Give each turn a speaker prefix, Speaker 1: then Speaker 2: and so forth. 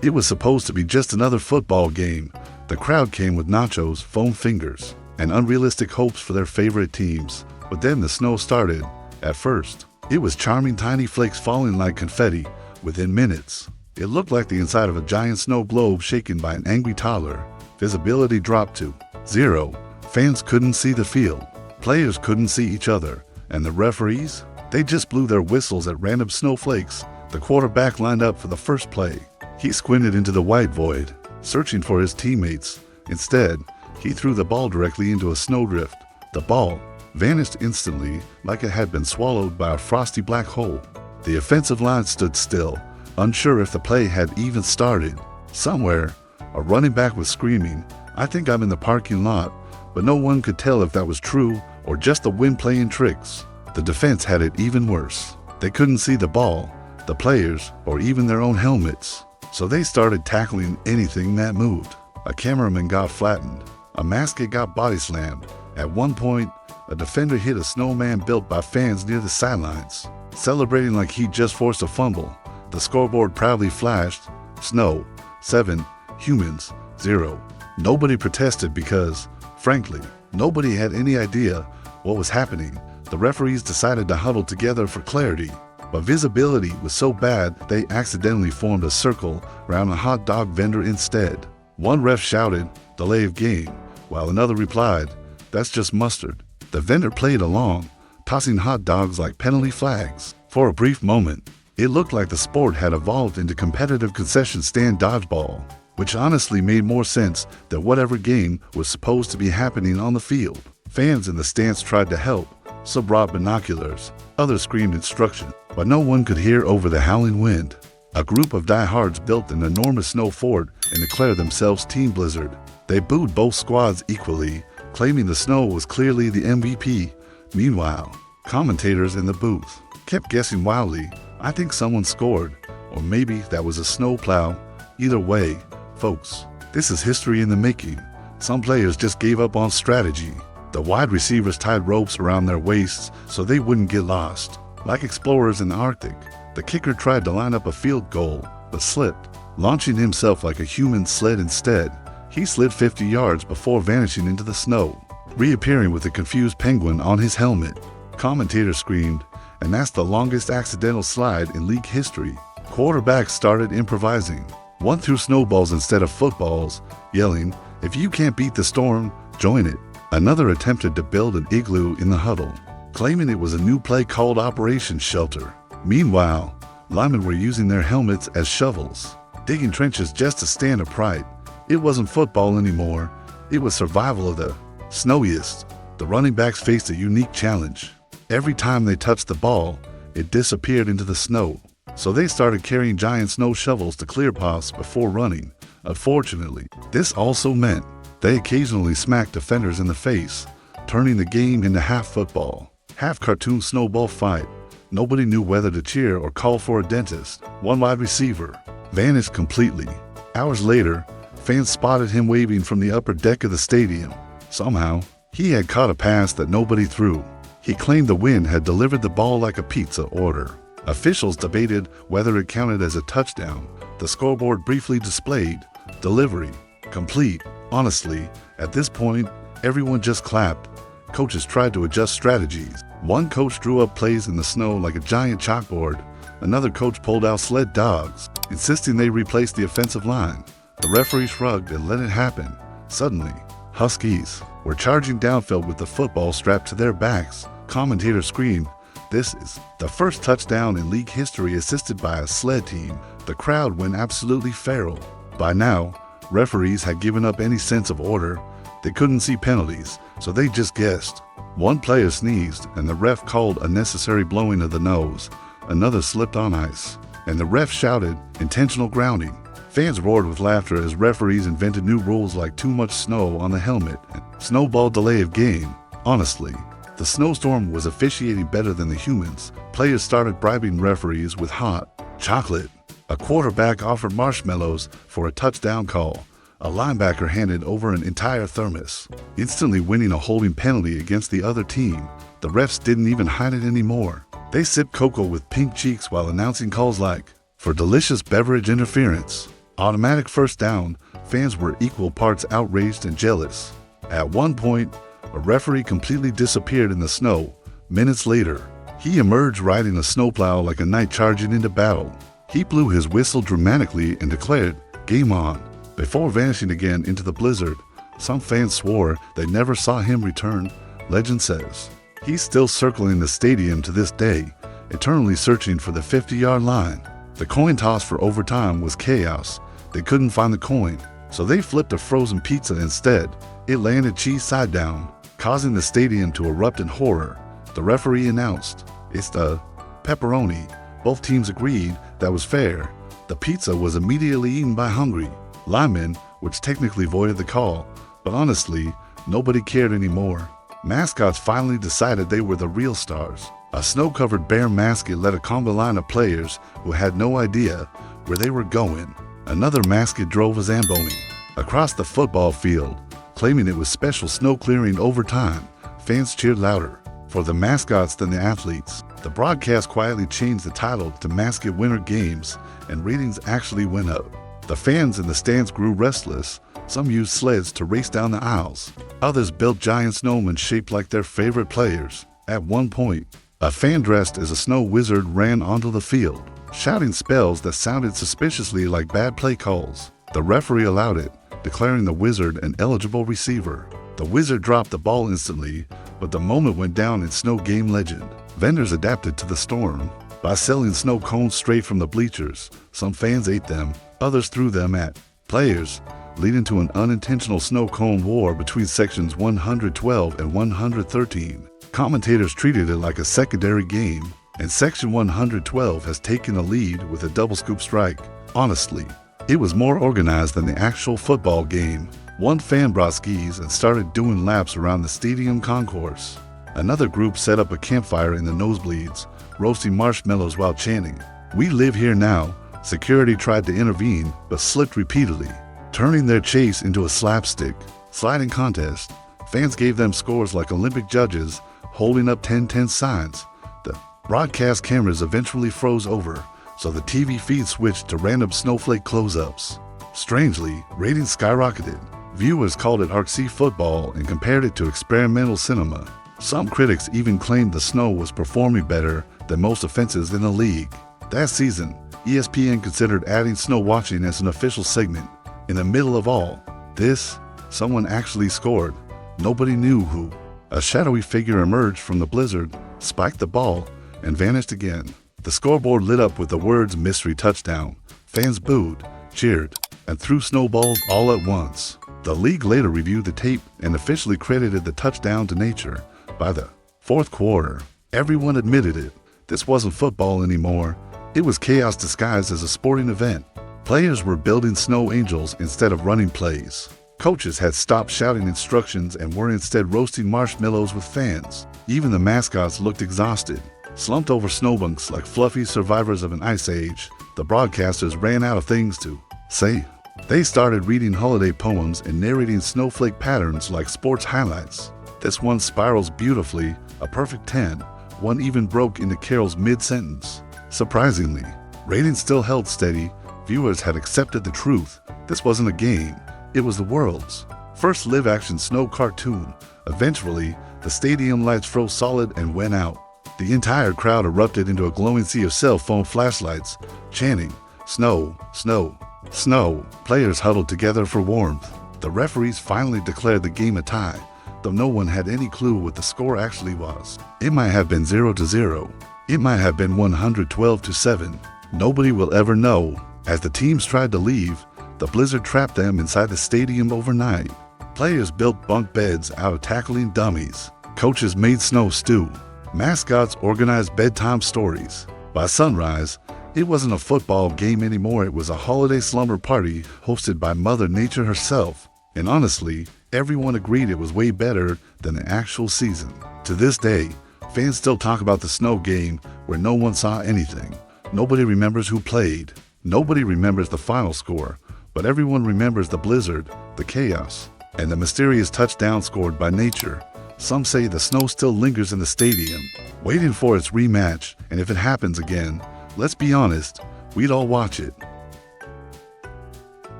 Speaker 1: It was supposed to be just another football game. The crowd came with nachos, foam fingers, and unrealistic hopes for their favorite teams. But then the snow started. At first, it was charming tiny flakes falling like confetti. Within minutes, it looked like the inside of a giant snow globe shaken by an angry toddler. Visibility dropped to 0. Fans couldn't see the field. Players couldn't see each other. And the referees? They just blew their whistles at random snowflakes. The quarterback lined up for the first play. He squinted into the white void, searching for his teammates. Instead, he threw the ball directly into a snowdrift. The ball vanished instantly, like it had been swallowed by a frosty black hole. The offensive line stood still, unsure if the play had even started. Somewhere, a running back was screaming, "I think I'm in the parking lot," but no one could tell if that was true or just the wind playing tricks. The defense had it even worse. They couldn't see the ball, the players, or even their own helmets. So they started tackling anything that moved. A cameraman got flattened. A mascot got body slammed. At one point, a defender hit a snowman built by fans near the sidelines. Celebrating like he just forced a fumble, the scoreboard proudly flashed, "Snow, 7, humans, 0. Nobody protested because, frankly, nobody had any idea what was happening. The referees decided to huddle together for clarity. But visibility was so bad they accidentally formed a circle around a hot dog vendor instead. One ref shouted, "Delay of game," while another replied, "That's just mustard." The vendor played along, tossing hot dogs like penalty flags. For a brief moment, it looked like the sport had evolved into competitive concession stand dodgeball, which honestly made more sense than whatever game was supposed to be happening on the field. Fans in the stands tried to help. Some brought binoculars, others screamed instruction, but no one could hear over the howling wind. A group of diehards built an enormous snow fort and declared themselves Team Blizzard. They booed both squads equally, claiming the snow was clearly the MVP. Meanwhile, commentators in the booth kept guessing wildly. "I think someone scored," or maybe that was a snowplow. Either way, folks, this is history in the making. Some players just gave up on strategy. The wide receivers tied ropes around their waists so they wouldn't get lost. Like explorers in the Arctic, the kicker tried to line up a field goal, but slipped, launching himself like a human sled instead. He slid 50 yards before vanishing into the snow, reappearing with a confused penguin on his helmet. Commentators screamed, and that's the longest accidental slide in league history. Quarterbacks started improvising. One threw snowballs instead of footballs, yelling, "If you can't beat the storm, join it." Another attempted to build an igloo in the huddle, claiming it was a new play called Operation Shelter. Meanwhile, linemen were using their helmets as shovels, digging trenches just to stand upright. It wasn't football anymore. It was survival of the snowiest. The running backs faced a unique challenge. Every time they touched the ball, it disappeared into the snow. So they started carrying giant snow shovels to clear paths before running. Unfortunately, this also meant they occasionally smacked defenders in the face, turning the game into half football, half cartoon snowball fight. Nobody knew whether to cheer or call for a dentist. One wide receiver vanished completely. Hours later, fans spotted him waving from the upper deck of the stadium. Somehow, he had caught a pass that nobody threw. He claimed the wind had delivered the ball like a pizza order. Officials debated whether it counted as a touchdown. The scoreboard briefly displayed, "Delivery complete." Honestly, at this point, everyone just clapped. Coaches tried to adjust strategies. One coach drew up plays in the snow like a giant chalkboard. Another coach pulled out sled-dogs, insisting they replace the offensive line. The referee shrugged and let it happen. Suddenly, Huskies were charging downfield with the football strapped to their backs. Commentators screamed, "This is the first touchdown in league history assisted by a sled team." The crowd went absolutely feral. By now, referees had given up any sense of order. They couldn't see penalties, so they just guessed. One player sneezed, and the ref called unnecessary blowing of the nose. Another slipped on ice, and the ref shouted, "Intentional grounding." Fans roared with laughter as referees invented new rules like too much snow on the helmet and snowball delay of game. Honestly, the snowstorm was officiating better than the humans. Players started bribing referees with hot chocolate. A quarterback offered marshmallows for a touchdown call. A linebacker handed over an entire thermos, instantly winning a holding penalty against the other team. The refs didn't even hide it anymore. They sipped cocoa with pink cheeks while announcing calls like, "For delicious beverage interference." Automatic first down, fans were equal parts outraged and jealous. At one point, a referee completely disappeared in the snow. Minutes later, he emerged riding a snowplow like a knight charging into battle. He blew his whistle dramatically and declared, "Game on," before vanishing again into the blizzard. Some fans swore they never saw him return. Legend says he's still circling the stadium to this day, eternally searching for the 50-yard line. The coin toss for overtime was chaos. They couldn't find the coin, so they flipped a frozen pizza instead. It landed cheese side down, causing the stadium to erupt in horror. The referee announced, "It's the pepperoni." Both teams agreed that was fair. The pizza was immediately eaten by hungry linemen, which technically voided the call, but honestly, nobody cared anymore. Mascots finally decided they were the real stars. A snow-covered bear mascot led a conga line of players who had no idea where they were going. Another mascot drove a Zamboni across the football field, claiming it was special snow clearing overtime. Fans cheered louder for the mascots than the athletes. The broadcast quietly changed the title to Mascot Winter Games, and ratings actually went up. The fans in the stands grew restless. Some used sleds to race down the aisles. Others built giant snowmen shaped like their favorite players. At one point, a fan dressed as a snow wizard ran onto the field, shouting spells that sounded suspiciously like bad play calls. The referee allowed it, declaring the wizard an eligible receiver. The wizard dropped the ball instantly, but the moment went down in snow game legend. Vendors adapted to the storm by selling snow cones straight from the bleachers. Some fans ate them, others threw them at players, leading to an unintentional snow cone war between sections 112 and 113. Commentators treated it like a secondary game, and section 112 has taken the lead with a double scoop strike. Honestly, it was more organized than the actual football game. One fan brought skis and started doing laps around the stadium concourse. Another group set up a campfire in the nosebleeds, roasting marshmallows while chanting, "We live here now." Security tried to intervene, but slipped repeatedly, turning their chase into a slapstick sliding contest. Fans gave them scores like Olympic judges, holding up 10-10 signs. The broadcast cameras eventually froze over, so the TV feed switched to random snowflake close-ups. Strangely, ratings skyrocketed. Viewers called it artsy football and compared it to experimental cinema. Some critics even claimed the snow was performing better than most offenses in the league. That season, ESPN considered adding snow watching as an official segment. In the middle of all this, someone actually scored. Nobody knew who. A shadowy figure emerged from the blizzard, spiked the ball, and vanished again. The scoreboard lit up with the words "mystery touchdown." Fans booed, cheered, and threw snowballs all at once. The league later reviewed the tape and officially credited the touchdown to nature. By the fourth quarter, everyone admitted it. This wasn't football anymore. It was chaos disguised as a sporting event. Players were building snow angels instead of running plays. Coaches had stopped shouting instructions and were instead roasting marshmallows with fans. Even the mascots looked exhausted, slumped over snowbunks like fluffy survivors of an ice age. The broadcasters ran out of things to say. They started reading holiday poems and narrating snowflake patterns like sports highlights. This one spirals beautifully, a perfect 10. One even broke into carols mid-sentence. Surprisingly, ratings still held steady. Viewers had accepted the truth. This wasn't a game. It was the world's first live-action snow cartoon. Eventually, the stadium lights froze solid and went out. The entire crowd erupted into a glowing sea of cell phone flashlights, chanting, "Snow, snow, snow." Players huddled together for warmth. The referees finally declared the game a tie, though no one had any clue what the score actually was. It might have been 0-0. It might have been 112-7. Nobody will ever know. As the teams tried to leave, the blizzard trapped them inside the stadium overnight. Players built bunk beds out of tackling dummies. Coaches made snow stew. Mascots organized bedtime stories. By sunrise, it wasn't a football game anymore. It was a holiday slumber party hosted by Mother Nature herself. And honestly, everyone agreed it was way better than the actual season. To this day, fans still talk about the snow game where no one saw anything. Nobody remembers who played. Nobody remembers the final score, but everyone remembers the blizzard, the chaos, and the mysterious touchdown scored by nature. Some say the snow still lingers in the stadium, waiting for its rematch, and if it happens again, let's be honest, we'd all watch it.